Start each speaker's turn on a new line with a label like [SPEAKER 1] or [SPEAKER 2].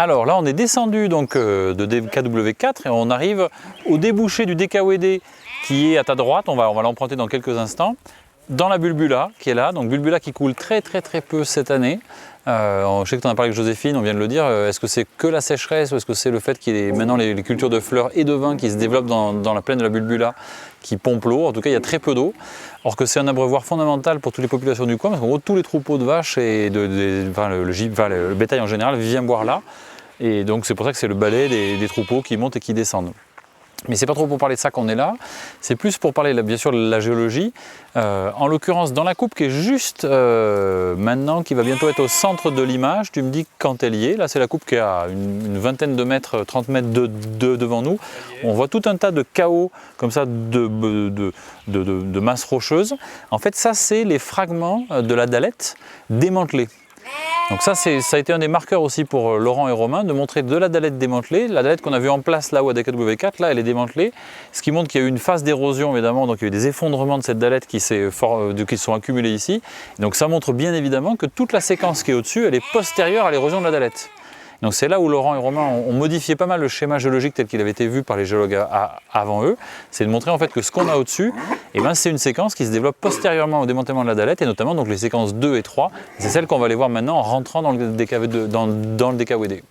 [SPEAKER 1] Alors là, on est descendu donc de DKW4 et on arrive au débouché du DKWD qui est à ta droite. On va l'emprunter dans quelques instants. Dans la Bulbula qui est là, donc Bulbula qui coule très peu cette année. Je sais que tu en as parlé avec Joséphine, on vient de le dire. Est-ce que c'est que la sécheresse ou est-ce que c'est le fait qu'il y ait maintenant les cultures de fleurs et de vin qui se développent dans la plaine de la Bulbula qui pompent l'eau? En tout cas, il y a très peu d'eau. Or que c'est un abreuvoir fondamental pour toutes les populations du coin parce qu'en gros, tous les troupeaux de vaches et le bétail en général vient boire là. Et donc c'est pour ça que c'est le balai des troupeaux qui montent et qui descendent. Mais c'est pas trop pour parler de ça qu'on est là, c'est plus pour parler bien sûr de la géologie. En l'occurrence dans la coupe qui est juste maintenant, qui va bientôt être au centre de l'image, tu me dis quand elle y est. Là c'est la coupe qui est à une vingtaine de mètres, 30 mètres devant nous. On voit tout un tas de chaos comme ça de masses rocheuses. En fait ça c'est les fragments de la dalette démantelés. Donc ça a été un des marqueurs aussi pour Laurent et Romain, de montrer de la dalette démantelée. La dalette qu'on a vue en place là-haut à DKW4, là elle est démantelée. Ce qui montre qu'il y a eu une phase d'érosion évidemment, donc il y a eu des effondrements de cette dalette qui se sont accumulés ici. Donc ça montre bien évidemment que toute la séquence qui est au-dessus, elle est postérieure à l'érosion de la dalette. Donc c'est là où Laurent et Romain ont modifié pas mal le schéma géologique tel qu'il avait été vu par les géologues avant eux. C'est de montrer en fait que ce qu'on a au-dessus, c'est une séquence qui se développe postérieurement au démantèlement de la dalette et notamment donc les séquences 2 et 3. C'est celle qu'on va aller voir maintenant en rentrant dans le DKWD.